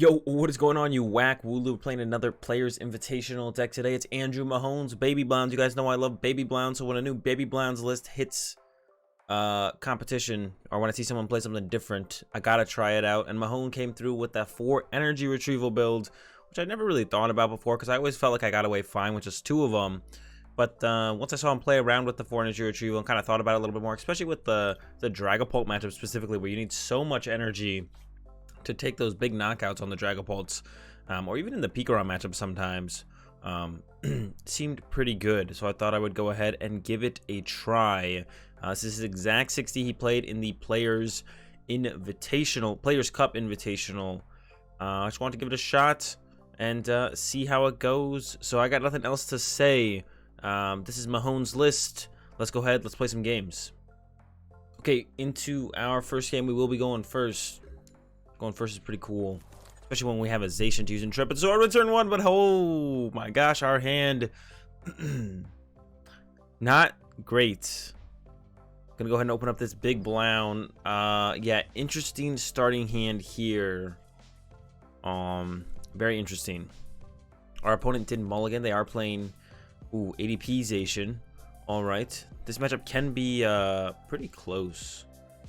Yo, what is going on, you whack Wooloo? Playing another Players Invitational deck today. It's Andrew Mahone's Baby Blowns. You guys know I love Baby Blowns, so when a new Baby Blowns list hits competition, or when I see someone play something different, I gotta try it out. And Mahone came through with that 4 Energy Retrieval build, which I never really thought about before, because I always felt like I got away fine with just 2 of them. But once I saw him play around with the 4 Energy Retrieval and kind of thought about it a little bit more, especially with the Dragapult matchup specifically, where you need so much energy to take those big knockouts on the Dragapults, or even in the Pikarom matchup sometimes, seemed pretty good. So I thought I would go ahead and give it a try. This is his exact 60 he played in the Players Cup Invitational. I just wanted to give it a shot and see how it goes. So I got nothing else to say. This is Mahone's list. Let's go ahead. Let's play some games. Okay, into our first game. We will be going first. Going first is pretty cool, especially when we have a Zacian to use Intrepid Sword with turn 1. But oh my gosh, our hand not great. Gonna go ahead and open up this big Blown. Yeah, interesting starting hand here. Very interesting. Our opponent didn't mulligan. They are playing ADP Zacian. All right, this matchup can be pretty close.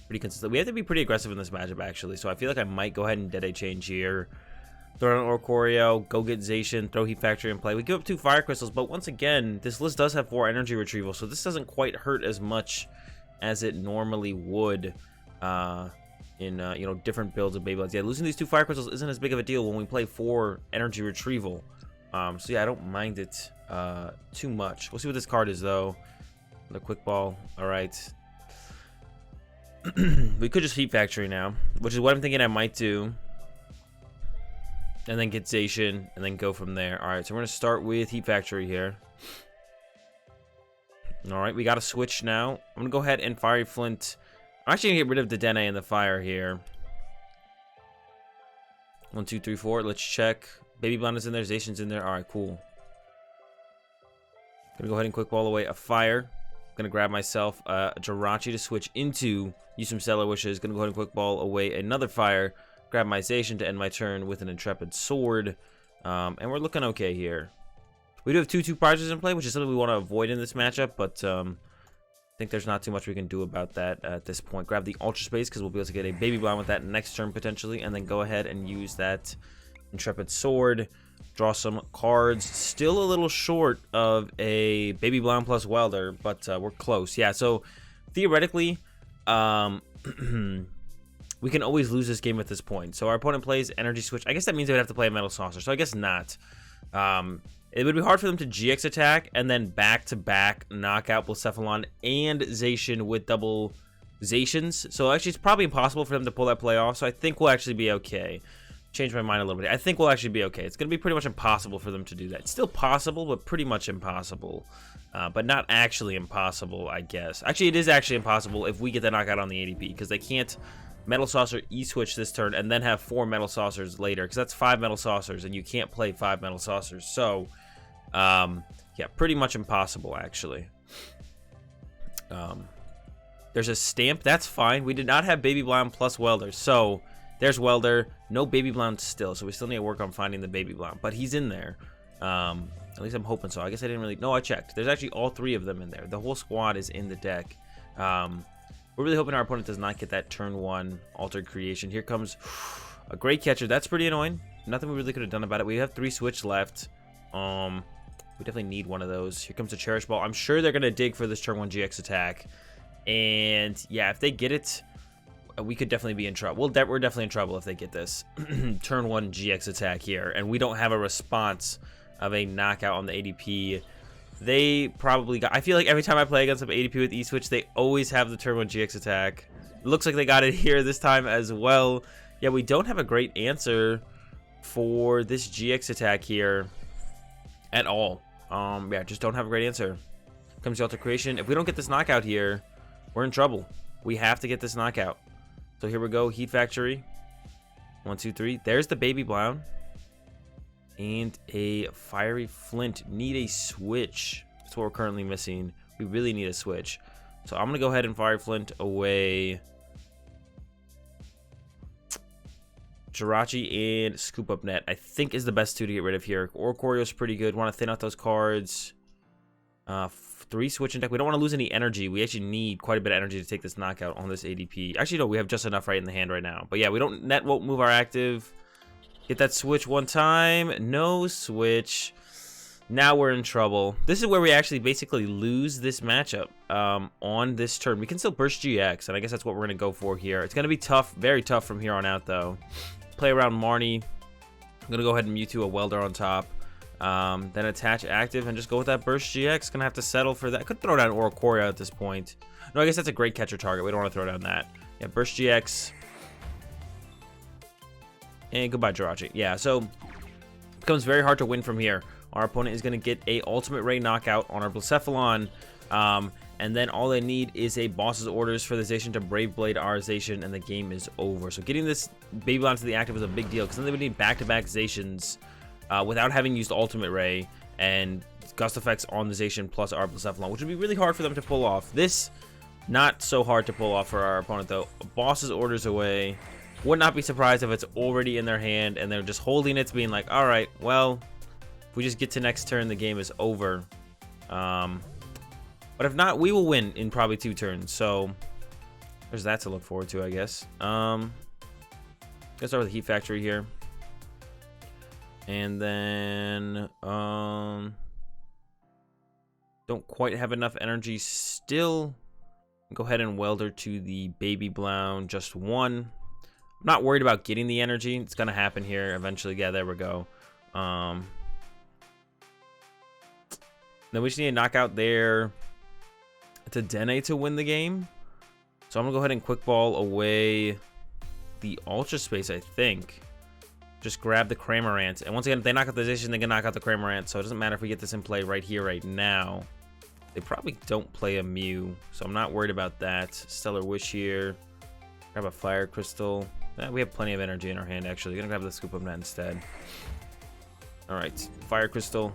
Pretty consistent. We have to be pretty aggressive in this matchup, actually. So I feel like I might go ahead and Dedenne change here. Throw an Oricorio, go get Zacian, throw Heat Factory in play. We give up 2 Fire Crystals, but once again, this list does have 4 Energy Retrieval, so this doesn't quite hurt as much as it normally would in you know, different builds of Beyblades. Yeah, losing these 2 Fire Crystals isn't as big of a deal when we play 4 Energy Retrieval. So yeah, I don't mind it too much. We'll see what this card is, though. The Quick Ball. All right. We could just Heat Factory now, which is what I'm thinking I might do, and then get Zacian and then go from there. All right, so we're gonna start with Heat Factory here. All right, we got a switch now. I'm gonna go ahead and Fiery Flint. I'm actually gonna get rid of the Dedenne and the fire here. 1 2 3 4. Let's check. Baby Blonde is in there, Zacian's in there. All right, cool. Gonna go ahead and Quick Ball away a fire. Gonna grab myself a Jirachi to switch into, use some Stellar Wishes. Gonna go ahead and Quick Ball away another fire. Grab my Zacian to end my turn with an Intrepid Sword. And we're looking okay here. We do have 2 prizes in play, which is something we want to avoid in this matchup, but I think there's not too much we can do about that at this point. Grab the Ultra Space, because we'll be able to get a Baby Blown with that next turn potentially, and then go ahead and use that Intrepid Sword. Draw some cards. Still a little short of a Baby Blown plus Welder, but we're close. Yeah, so theoretically, we can always lose this game at this point. So our opponent plays Energy Switch. I guess that means they would have to play a Metal Saucer, so I guess not. It would be hard for them to GX attack and then back-to-back knock out Blacephalon and Zacian with double Zacians. So actually, it's probably impossible for them to pull that play off, so I think we'll actually be okay. Change my mind a little bit. I think we'll actually be okay. It's going to be pretty much impossible for them to do that. It's still possible, but pretty much impossible. But not actually impossible, I guess. Actually, it is actually impossible if we get the knockout on the ADP, because they can't Metal Saucer E-Switch this turn and then have 4 Metal Saucers later, because that's 5 Metal Saucers, and you can't play 5 Metal Saucers. So, yeah, pretty much impossible, actually. There's a Stamp. That's fine. We did not have Baby Blown plus Welder, so there's Welder. No Baby Blown still, so we still need to work on finding the Baby Blown. But he's in there. At least I'm hoping so. I guess I didn't really... No, I checked. There's actually all 3 of them in there. The whole squad is in the deck. We're really hoping our opponent does not get that turn 1 Altered Creation. Here comes a Great Catcher. That's pretty annoying. Nothing we really could have done about it. We have 3 Switch left. We definitely need one of those. Here comes a Cherish Ball. I'm sure they're going to dig for this turn 1 GX attack. And, yeah, if they get it... we could definitely be in trouble. We're definitely in trouble if they get this turn 1 GX attack here, and we don't have a response of a knockout on the ADP. They probably got... I feel like every time I play against some ADP with E-Switch, they always have the turn 1 GX attack. It looks like they got it here this time as well. Yeah, we don't have a great answer for this GX attack here at all. Yeah, just don't have a great answer. Comes the Alter Creation. If we don't get this knockout here, we're in trouble. We have to get this knockout. So here we go, Heat Factory. 1 2 3. There's the Baby Blown. And a Fiery Flint. Need a switch. That's what we're currently missing. We really need a switch. So I'm going to go ahead and Fiery Flint away Jirachi and Scoop Up Net, I think, is the best two to get rid of here. Oricorio is pretty good. Want to thin out those cards. 3 switch in deck. We don't want to lose any energy. We actually need quite a bit of energy to take this knockout on this ADP. Actually, no, we have just enough right in the hand right now. But yeah, we don't. Net won't move our active. Get that switch one time. No switch. Now we're in trouble. This is where we actually basically lose this matchup on this turn. We can still burst GX, and I guess that's what we're going to go for here. It's going to be tough, very tough from here on out, though. Play around Marnie. I'm going to go ahead and Mewtwo a Welder on top. Then attach active and just go with that burst GX. Gonna have to settle for that. I could throw down Oricorio at this point. No, I guess that's a great catcher target. We don't want to throw down that. Yeah, burst GX. And goodbye, Jirachi. Yeah, so it becomes very hard to win from here. Our opponent is going to get a Ultimate Ray knockout on our Blacephalon. And then all they need is a boss's orders for the Zacian to Brave Blade our Zacian, and the game is over. So getting this Babylon to the active is a big deal, because then they would need back-to-back Zacians without having used Ultimate Ray and Gust effects on the Zacian plus our Blacephalon, which would be really hard for them to pull off. This, not so hard to pull off for our opponent, though. Boss's orders away. Would not be surprised if it's already in their hand, and they're just holding it, being like, all right, well, if we just get to next turn, the game is over. But if not, we will win in probably 2 turns. So there's that to look forward to, I guess. Let's start with the Heat Factory here. And then don't quite have enough energy still. Go ahead and Welder to the Baby Blown, just 1. I'm not worried about getting the energy. It's going to happen here eventually. Yeah, there we go. Then we just need to knock out their Dedenne to win the game. So I'm going to go ahead and Quick Ball away the Ultra Space, I think. Just grab the Cramorant. And once again, if they knock out the Zacian, they can knock out the Cramorant. So it doesn't matter if we get this in play right here, right now. They probably don't play a Mew, so I'm not worried about that. Stellar Wish here. Grab a Fire Crystal. We have plenty of energy in our hand, actually. Gonna grab the Scoop Up Net instead. Alright, Fire Crystal.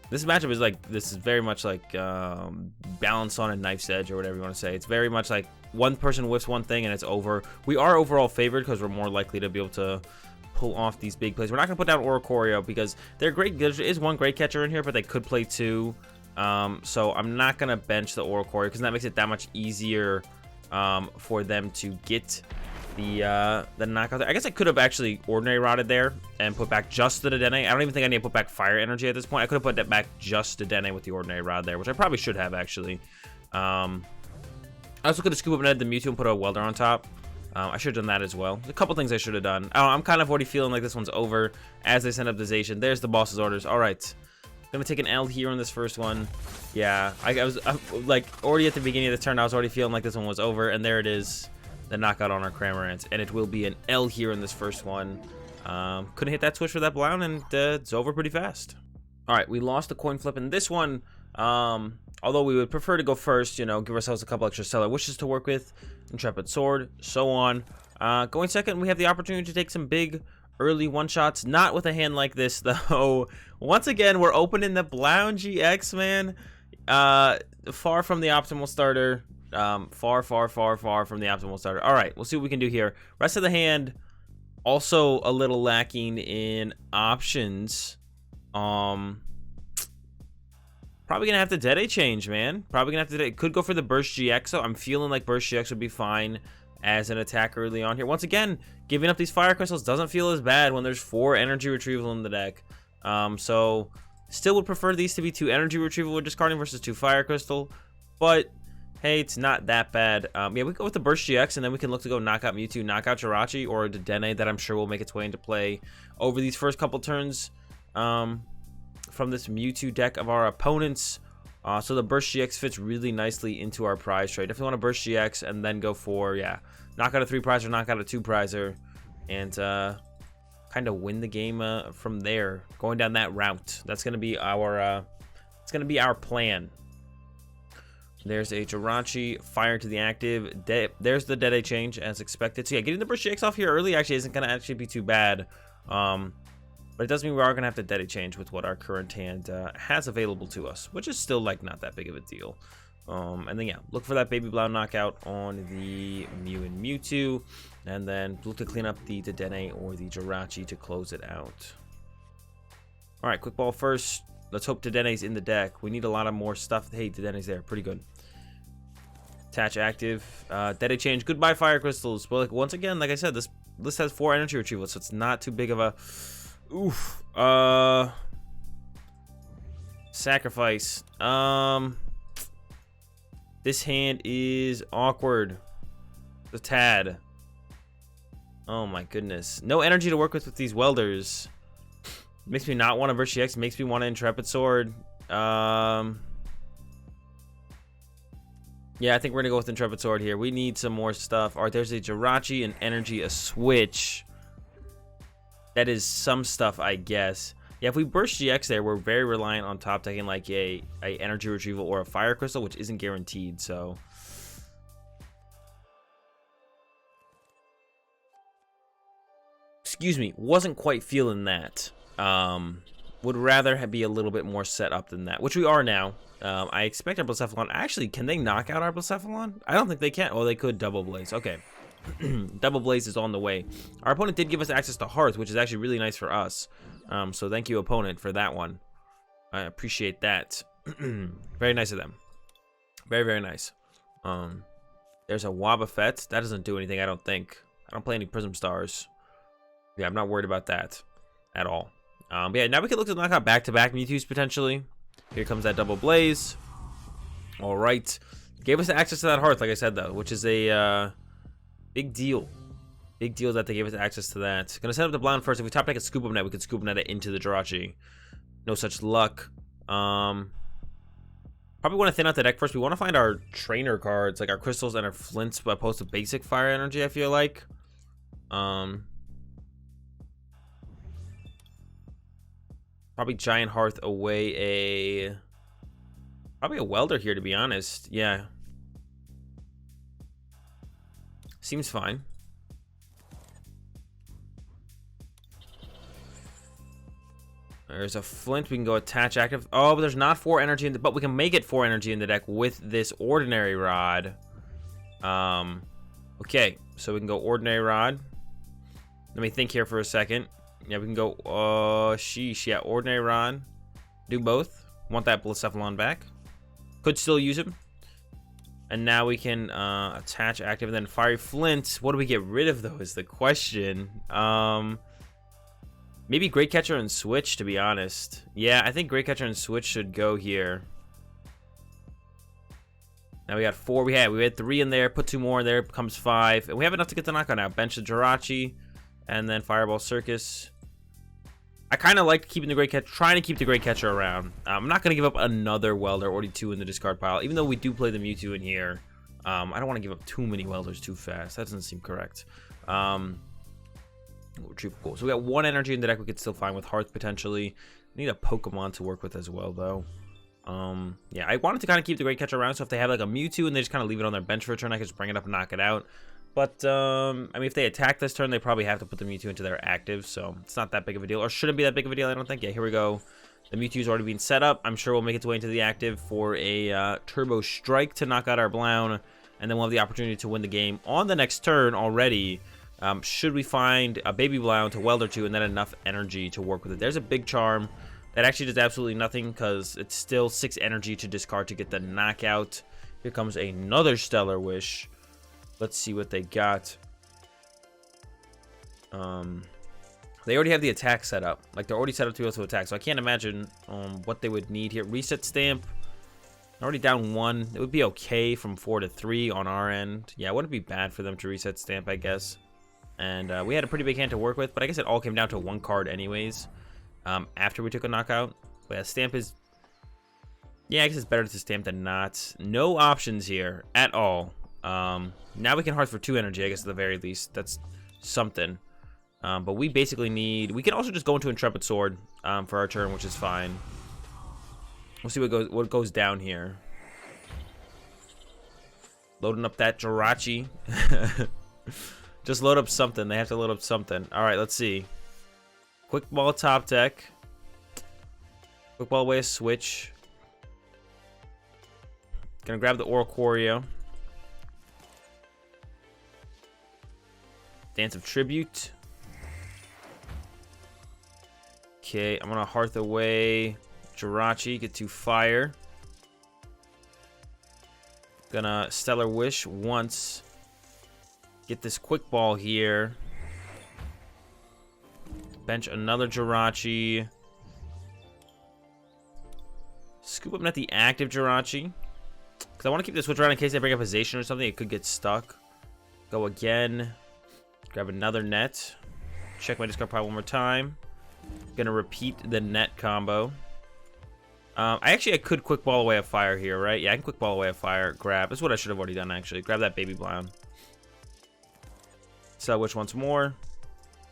This matchup is like, this is very much like Balance on a Knife's Edge, or whatever you want to say. It's very much like one person whiffs one thing and it's over. We are overall favored because we're more likely to be able to pull off these big plays. We're not going to put down Oricorio because they're great. There is one great catcher in here, but they could play 2. So I'm not going to bench the Oricorio because that makes it that much easier for them to get the knockout there. I guess I could have actually Ordinary Rodded there and put back just the Dedenne. I don't even think I need to put back Fire Energy at this point. I could have put that back just Dedenne with the Ordinary Rod there, which I probably should have, actually. I also could have Scoop Up Net the Mewtwo and put a Welder on top. I should have done that as well. There's a couple things I should have done. I'm kind of already feeling like this one's over as they send up the Zacian. There's the boss's orders. All right. Gonna take an L here on this first one. Yeah, I was like already at the beginning of the turn, I was already feeling like this one was over, and there it is. The knockout on our Cramorant, and it will be an L here in this first one. Couldn't hit that switch for that Blown, and it's over pretty fast. All right, we lost the coin flip in this one. Although we would prefer to go first, you know, give ourselves a couple extra Stellar Wishes to work with, Intrepid Sword, so on. Going second, we have the opportunity to take some big early one-shots, not with a hand like this, though. Once again, we're opening the Blacephalon GX, man. Far from the optimal starter. Far from the optimal starter. All right, we'll see what we can do here. Rest of the hand, also a little lacking in options. Probably gonna have to Dedenne change, man. Probably gonna have to. Could go for the Burst GX. So I'm feeling like Burst GX would be fine as an attack early on here. Once again, giving up these Fire Crystals doesn't feel as bad when there's 4 Energy Retrieval in the deck. So still would prefer these to be 2 Energy Retrieval with discarding versus 2 Fire Crystal, but hey, it's not that bad. Yeah, we go with the Burst GX, and then we can look to go knock out Mewtwo, knock out Jirachi, or Dedenne that I'm sure will make its way into play over these first couple turns from this Mewtwo deck of our opponents. So the Burst GX fits really nicely into our prize trade. If you want to Burst GX and then go for, yeah, knock out a 3 prizer, knock out a 2 prizer, and kind of win the game from there, going down that route. That's gonna be our plan. There's a Jirachi, Fire to the active. There's the Dedenne change as expected. So yeah, getting the Burst GX off here early actually isn't going to actually be too bad. But it does mean we are going to have to Dedenne change with what our current hand has available to us, which is still like not that big of a deal. And then, yeah, look for that Baby Blau knockout on the Mew and Mewtwo. And then look to clean up the Dedenne or the Jirachi to close it out. All right, quick ball first. Let's hope Dedenne's in the deck. We need a lot of more stuff. Hey, Dedenne's there. Pretty good. Attach active. Dedenne change. Goodbye, Fire Crystals. But, like, once again, like I said, this list has 4 Energy Retrievals, so it's not too big of a... Oof. Sacrifice. This hand is awkward. A tad. Oh my goodness. No energy to work with these welders. Makes me not want to verse GX. Makes me want an Intrepid Sword. Yeah, I think we're gonna go with Intrepid Sword here. We need some more stuff. All right, there's a Jirachi, an Energy, a Switch. That is some stuff, I guess. Yeah, if we burst GX there, we're very reliant on top decking like a Energy Retrieval or a Fire Crystal, which isn't guaranteed, so... Excuse me, wasn't quite feeling that. Would rather be a little bit more set up than that, which we are now. I expect our Blacephalon... Actually, can they knock out our Blacephalon? I don't think they can. Oh, they could Double Blaze. Okay. Double Blaze is on the way. Our opponent did give us access to Hearth, which is actually really nice for us. So thank you, opponent, for that one. I appreciate that. Very nice of them. Very, very nice. There's a Wobbuffet. That doesn't do anything, I don't think. I don't play any Prism Stars. Yeah, I'm not worried about that at all. But yeah, now we can look to knock out back-to-back Mewtwo's potentially. Here comes that Double Blaze. All right. Gave us access to that Hearth, like I said, though, which is a big deal. Big deal that they gave us access to that. Gonna set up the blind first. If we top deck a Scoop Up Net, we could Scoop Up Net it into the Jirachi. No such luck. Probably want to thin out the deck first. We want to find our trainer cards, like our crystals and our flints, but opposed to basic fire energy, I feel like. Probably Giant Hearth away probably a Welder here, to be honest. Yeah. Seems fine. There's a Flint. We can go attach active. Oh, but there's not 4 energy in the... But we can make it 4 energy in the deck with this Ordinary Rod. Okay. So we can go Ordinary Rod. Let me think here for a second. Yeah, we can go... sheesh. Yeah, Ordinary Rod. Do both. Want that Blacephalon back. Could still use him. And now we can attach active. And then Fiery Flint. What do we get rid of, though, is the question. Maybe Great Catcher and Switch, to be honest. Yeah, I think Great Catcher and Switch should go here. Now we got 4. We had 3 in there. Put 2 more in there. Becomes 5. And we have enough to get the knockout now. Bench the Jirachi. And then Fireball Circus. I kind of like keeping the Great Catcher. Trying to keep the Great Catcher around. I'm not going to give up another Welder. Already 2 in the discard pile. Even though we do play the Mewtwo in here. I don't want to give up too many Welders too fast. That doesn't seem correct. Retrieval goal. So we got 1 energy in the deck we could still find with Hearth potentially. Need a Pokemon to work with as well, though. Yeah, I wanted to kind of keep the Great Catcher around, so if they have like a Mewtwo and they just kind of leave it on their bench for a turn, I could just bring it up and knock it out. But I mean, if they attack this turn, they probably have to put the Mewtwo into their active, so it's not that big of a deal, or shouldn't be that big of a deal, I don't think. Yeah, here we go. The Mewtwo's already been set up. I'm sure we'll make its way into the active for a Turbo Strike to knock out our Blown, and then we'll have the opportunity to win the game on the next turn already. Should we find a Baby Blown to Welder to and then enough energy to work with it. There's a big charm that actually does absolutely nothing because it's still 6 energy to discard to get the knockout. Here comes another Stellar Wish. Let's see what they got. They already have the attack set up. Like, they're already set up to be able to attack, so I can't imagine what they would need here. Reset Stamp. Already down 1. It would be okay from 4 to 3 on our end. Yeah, it wouldn't be bad for them to reset Stamp, I guess. And we had a pretty big hand to work with, but I guess it all came down to 1 card anyways. After we took a knockout. But yeah, Stamp is... Yeah, I guess it's better to Stamp than not. No options here at all. Now we can Hearth for 2 energy, I guess, at the very least. That's something. But we basically need... We can also just go into Intrepid Sword for our turn, which is fine. We'll see what goes down here. Loading up that Jirachi. Just load up something. They have to load up something. All right, let's see. Quick Ball top deck. Quick Ball away a Switch. Gonna grab the Oricorio. Dance of Tribute. Okay, I'm gonna Hearth away Jirachi, get to fire. Gonna Stellar Wish once. Get this Quick Ball here. Bench another Jirachi. Scoop Up Net the active Jirachi. Because I want to keep the switch around in case I bring up a Zacian or something. It could get stuck. Go again. Grab another net. Check my discard pile one more time. Gonna repeat the net combo. I could Quick Ball away a fire here, right? Yeah, I can Quick Ball away a fire. Grab. That's what I should have already done, actually. Grab that Baby Blown. Sell Wish once more.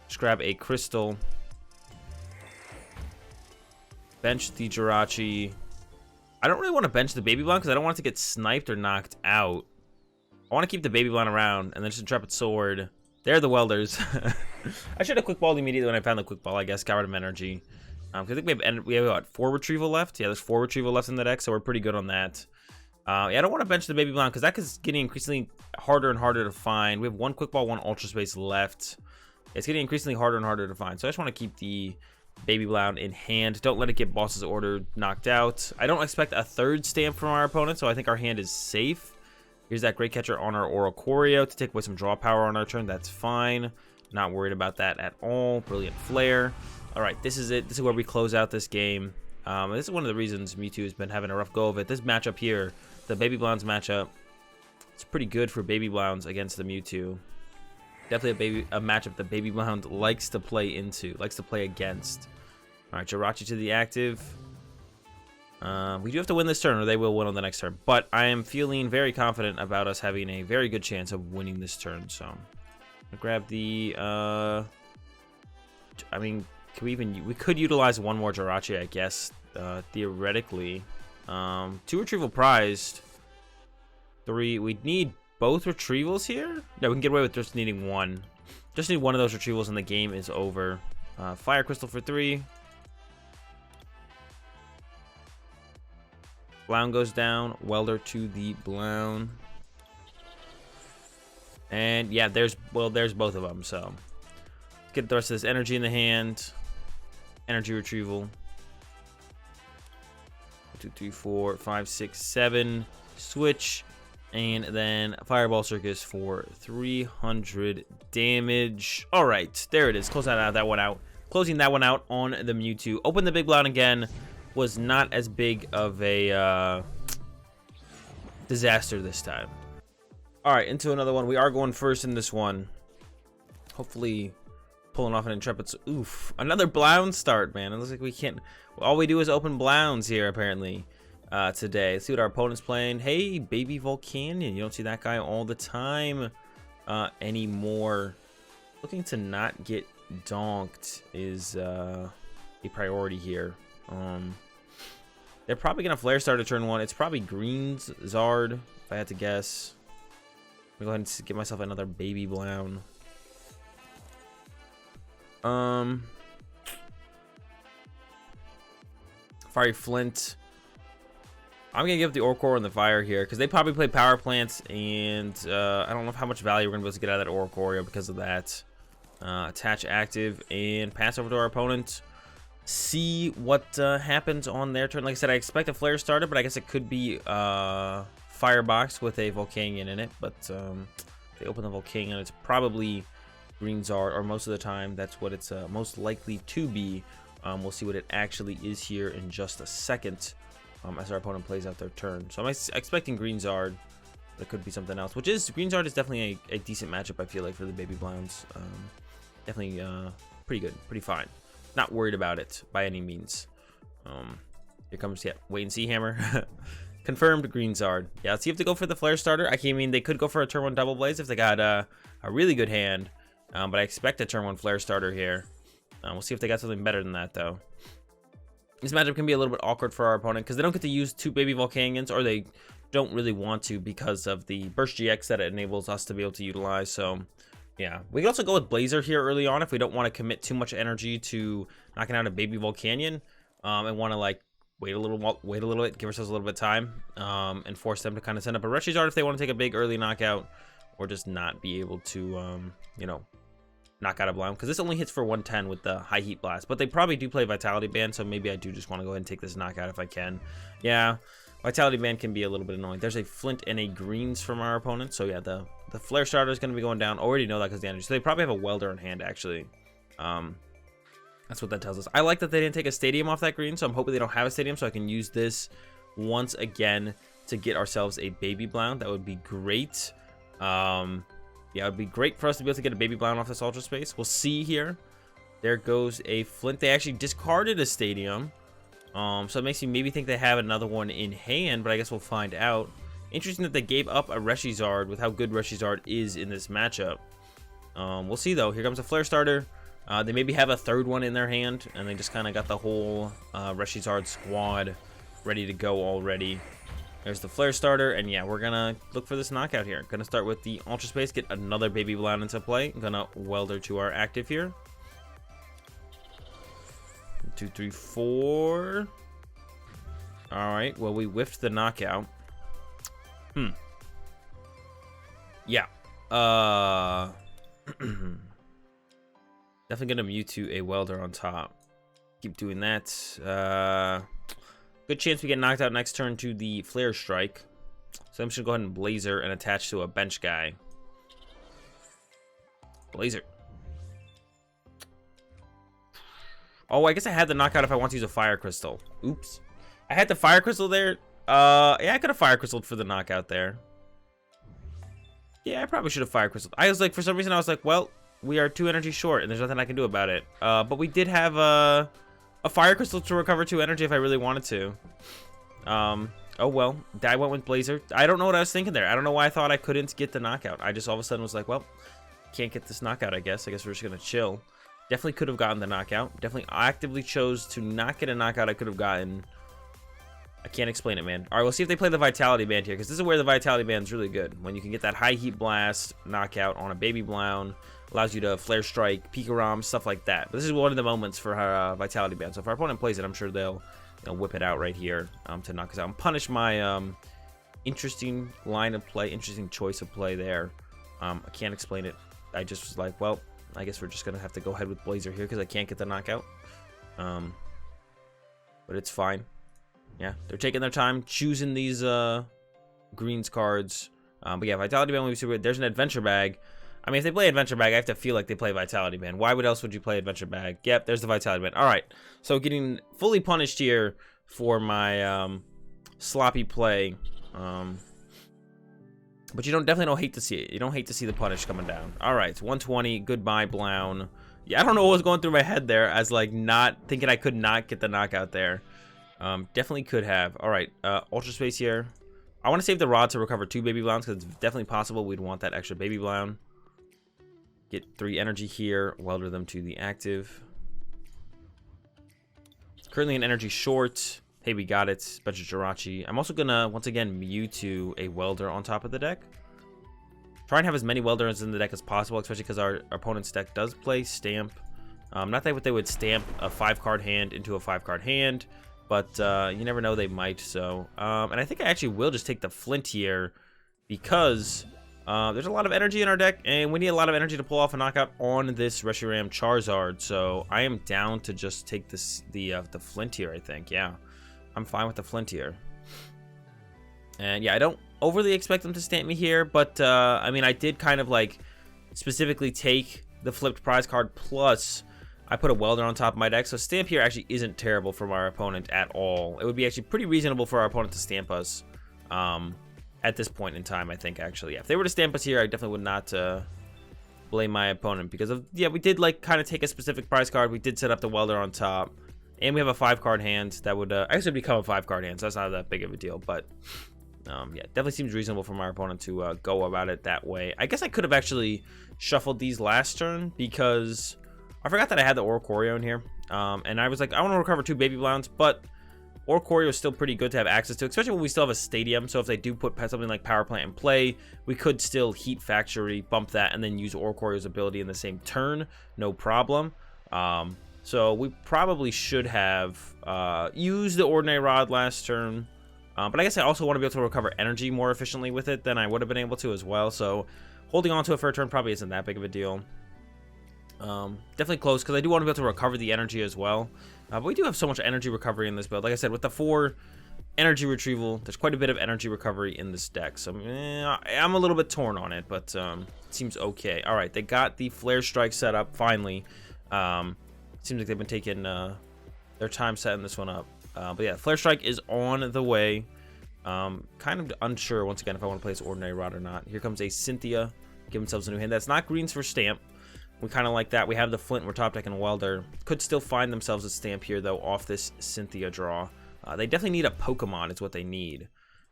Just grab a Crystal. Bench the Jirachi. I don't really want to bench the Baby Blown because I don't want it to get sniped or knocked out. I want to keep the Baby Blown around and then just Intrepid Sword. They're the Welders. I should have Quick Balled immediately when I found the Quick Ball, I guess. Got rid of Energy. I think we have what, 4 Retrieval left? Yeah, there's 4 Retrieval left in the deck, so we're pretty good on that. Yeah, I don't want to bench the Baby Blown because that is getting increasingly harder and harder to find. We have 1 Quick Ball, 1 Ultra Space left. It's getting increasingly harder and harder to find. So I just want to keep the Baby Blown in hand. Don't let it get Boss's Order knocked out. I don't expect a 3rd stamp from our opponent, so I think our hand is safe. Here's that Great Catcher on our Oricorio to take away some draw power on our turn. That's fine. Not worried about that at all. Brilliant Flare. All right, this is it. This is where we close out this game. This is one of the reasons Mewtwo has been having a rough go of it. This matchup here, the Baby Blowns matchup, it's pretty good for Baby Blowns against the Mewtwo. Definitely a matchup that Baby Blown likes to play into, likes to play against. All right, Jirachi to the active. We do have to win this turn, or they will win on the next turn. But I am feeling very confident about us having a very good chance of winning this turn. So, I'll grab the. I mean, we could utilize one more Jirachi, I guess. Theoretically, 2 Retrieval prized. 3. We need both retrievals here. No, we can get away with just needing 1. Just need 1 of those retrievals, and the game is over. Fire Crystal for 3. Blown goes down. Welder to the Blown. And yeah, there's both of them. So let's get the rest of this energy in the hand. Energy retrieval. 2, 3, 4, 5, 6, 7. Switch. And then Fireball Circus for 300 damage. All right, there it is. Close that one out. Closing that one out on the Mewtwo. Open the Big Blown again. Was not as big of a disaster this time. All right, into another one. We are going first in this one. Hopefully pulling off an Intrepid. Oof, another Blown start, man. It looks like we can't. All we do is open Blowns here, apparently, today. Let's see what our opponent's playing. Hey, Baby Volcanion. You don't see that guy all the time anymore. Looking to not get donked is a priority here. They're probably gonna Flare Starter turn 1. It's probably Green's Zard, if I had to guess. I'm gonna go ahead and get myself another Baby Blown. Fiery Flint. I'm gonna give the Oricorio and the Fire here because they probably play Power Plants, and I don't know how much value we're gonna be able to get out of that Oricorio because of that. Attach active and pass over to our opponent. See what happens on their turn. Like I said, I expect a Flare Starter, but I guess it could be Firebox with a Volcanion in it. But if they open the Volcanion, it's probably Green Zard, or most of the time that's what it's most likely to be. We'll see what it actually is here in just a second as our opponent plays out their turn. So I'm expecting Green Zard. That could be something else, which is Green Zard is definitely a decent matchup, I feel like, for the Baby Blowns. Definitely pretty good, pretty fine. Not worried about it by any means. Here comes, yeah, Wait and See Hammer. Confirmed Green Zard. Yeah, let's see if they go for the Flare Starter. I mean, they could go for a turn 1 Double Blaze if they got a really good hand. But I expect a turn 1 Flare Starter here. We'll see if they got something better than that, though. This matchup can be a little bit awkward for our opponent because they don't get to use 2 Baby Volcanions, or they don't really want to because of the Burst GX that it enables us to be able to utilize. So yeah, we can also go with Blazer here early on if we don't want to commit too much energy to knocking out a Baby Volcanion and want to like wait a little bit, give ourselves a little bit of time, and force them to kind of send up a Charizard if they want to take a big early knockout, or just not be able to, you know, knock out a Blound, because this only hits for 110 with the high heat blast. But they probably do play Vitality Band, so maybe I do just want to go ahead and take this knockout if I can. Yeah, Vitality Band can be a little bit annoying. There's a Flint and a Greens from our opponent, so yeah, the Flare Starter is going to be going down. Already know that because the energy. So they probably have a Welder in hand, actually. That's what that tells us. I like that they didn't take a Stadium off that green, so I'm hoping they don't have a Stadium, so I can use this once again to get ourselves a Baby Blound. That would be great. Yeah, it would be great for us to be able to get a Baby Blound off this Ultra Space. We'll see here. There goes a Flint. They actually discarded a Stadium. So it makes me maybe think they have another one in hand, but I guess we'll find out. Interesting that they gave up a Charizard with how good Charizard is in this matchup. We'll see, though. Here comes a Flare Starter. They maybe have a third one in their hand, and they just kind of got the whole Charizard squad ready to go already. There's the Flare Starter, and yeah, we're gonna look for this knockout here. Gonna start with the Ultra Space, get another Baby Blound into play. Gonna Welder to our active here. 2, 3, 4. All right, well, we whiffed the knockout. Yeah. Definitely gonna Mewtwo a Welder on top. Keep doing that. Good chance we get knocked out next turn to the Flare Strike. So I'm just gonna go ahead and Blazer and attach to a bench guy. Blazer. Oh, I guess I had the knockout if I want to use a Fire Crystal. Oops. I had the Fire Crystal there. Yeah, I could have Fire Crystaled for the knockout there. Yeah, I probably should have Fire Crystaled. I was like, for some reason, I was like, well, we are 2 energy short, and there's nothing I can do about it. But we did have a Fire Crystal to recover 2 energy if I really wanted to. Oh, well, I went with Blazer. I don't know what I was thinking there. I don't know why I thought I couldn't get the knockout. I just all of a sudden was like, well, can't get this knockout, I guess. I guess we're just going to chill. Definitely could have gotten the knockout. Definitely actively chose to not get a knockout I could have gotten. I can't explain it, man. All right, we'll see if they play the Vitality Band here, because this is where the Vitality Band is really good. When you can get that high heat blast knockout on a Baby Blound, allows you to Flare Strike, Pikarom, stuff like that. But this is one of the moments for her Vitality Band. So if our opponent plays it, I'm sure they'll whip it out right here to knock us out and punish my interesting line of play, interesting choice of play there. I can't explain it. I just was like, well, I guess we're just going to have to go ahead with Blazer here because I can't get the knockout. But it's fine. Yeah, they're taking their time choosing these greens cards. But yeah, Vitality Band will be super good. There's an Adventure Bag. I mean, if they play Adventure Bag, I have to feel like they play Vitality Band. Why else would you play Adventure Bag? Yep, there's the Vitality Band. All right, so getting fully punished here for my sloppy play. But you definitely don't hate to see it. You don't hate to see the punish coming down. All right, 120. Goodbye, Blound. Yeah, I don't know what was going through my head there as like not thinking I could not get the knockout there. Definitely could have. All right, Ultra Space here. I want to save the Rod to recover 2 Baby Blounds because it's definitely possible we'd want that extra Baby Blound. Get 3 energy here. Welder them to the active. Currently an energy short. Hey, we got it. Bunch of Jirachi. I'm also gonna once again Mewtwo a Welder on top of the deck. Try and have as many Welders in the deck as possible, especially because our opponent's deck does play Stamp. Not that they would stamp a 5-card hand into a 5-card hand, but you never know, they might. So, and I think I actually will just take the Flint here because there's a lot of energy in our deck, and we need a lot of energy to pull off a knockout on this Reshiram Charizard. So I am down to just take this the Flint here. I think, yeah, I'm fine with the Flint here. And yeah, I don't overly expect them to stamp me here, but I mean, I did kind of like specifically take the flipped prize card, plus I put a Welder on top of my deck, so stamp here actually isn't terrible from our opponent at all. It would be actually pretty reasonable for our opponent to stamp us at this point in time, I think, actually. Yeah, if they were to stamp us here, I definitely would not blame my opponent because of, yeah, we did like kind of take a specific prize card. We did set up the Welder on top, and we have a 5-card hand that would actually become a 5-card hand, so that's not that big of a deal, but yeah, definitely seems reasonable for my opponent to go about it that way. I guess I could have actually shuffled these last turn because I forgot that I had the Oricorio in here, and I was like, I want to recover 2 Baby Blounds, but Oricorio is still pretty good to have access to, especially when we still have a Stadium. So if they do put something like Power Plant in play, we could still Heat Factory, bump that, and then use Oricorio's ability in the same turn, no problem. So we probably should have used the Ordinary Rod last turn. But I guess I also want to be able to recover energy more efficiently with it than I would have been able to as well. So holding on to it for a turn probably isn't that big of a deal. Definitely close, because I do want to be able to recover the energy as well. But we do have so much energy recovery in this build. Like I said, with the 4 energy retrieval, there's quite a bit of energy recovery in this deck. So I'm a little bit torn on it, but it seems okay. All right, they got the Flare Strike set up finally. Seems like they've been taking their time setting this one up. But yeah, Flare Strike is on the way. Kind of unsure once again if I want to play this Ordinary Rod or not. Here comes a Cynthia. Give themselves a new hand. That's not greens for Stamp. We kind of like that. We have the Flint. We're top decking Welder. Could still find themselves a Stamp here, though, off this Cynthia draw. They definitely need a Pokemon. It's what they need.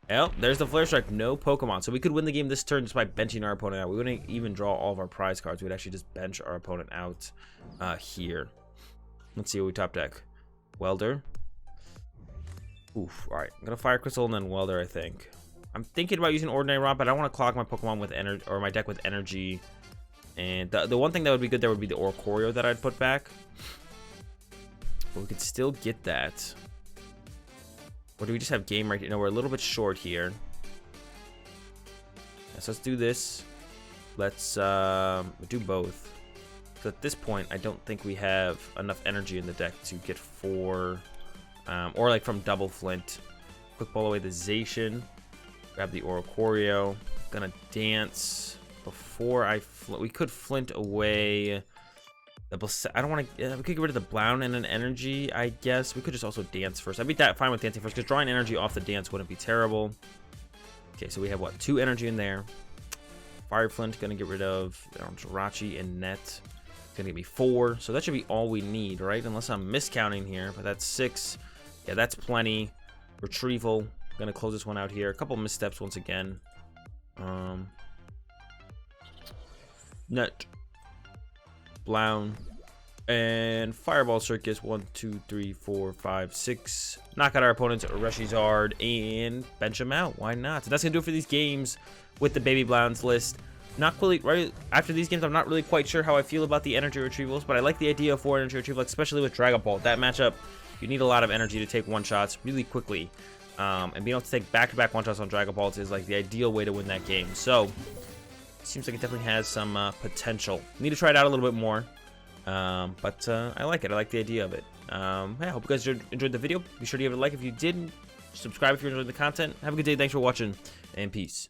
Well, there's the Flare Strike. No Pokemon. So we could win the game this turn just by benching our opponent out. We wouldn't even draw all of our prize cards. We'd actually just bench our opponent out here. Let's see what we top deck. Welder. Oof. All right. I'm going to Fire Crystal and then Welder, I think. I'm thinking about using Ordinary Rod, but I don't want to clog my Pokemon with energy, or my deck with energy. And the one thing that would be good there would be the Oricorio that I'd put back. But we could still get that. Or do we just have game right here? No, we're a little bit short here. So let's do this. Let's do both. So at this point, I don't think we have enough energy in the deck to get 4. Or like from double Flint. Quick ball away the Zacian. Grab the Oricorio. Gonna dance before I we could Flint away the I don't want to we could get rid of the Blown and an energy, I guess. We could just also dance first. I'd be fine with dancing first, because drawing energy off the dance wouldn't be terrible. Okay, so we have what, 2 energy in there. Fire Flint, gonna get rid of Jirachi and Net. Gonna give me 4, so that should be all we need, right? Unless I'm miscounting here, but that's 6. Yeah, that's plenty. Retrieval, gonna close this one out here. A couple missteps once again. Net, Blown, and Fireball Circus. 1, 2, 3, 4, 5, 6. Knock out our opponent's Charizard and bench him out. Why not? So that's gonna do it for these games with the Baby Blowns list. Not really, right after these games, I'm not really quite sure how I feel about the energy retrievals, but I like the idea of 4 energy retrieval, especially with Dragon Ball. That matchup, you need a lot of energy to take one-shots really quickly. And being able to take back-to-back one-shots on Dragon Balls is like the ideal way to win that game. So seems like it definitely has some potential. Need to try it out a little bit more, but I like it. I like the idea of it. Yeah, I hope you guys enjoyed the video. Be sure to give it a like if you did. Subscribe if you enjoyed the content. Have a good day. Thanks for watching, and peace.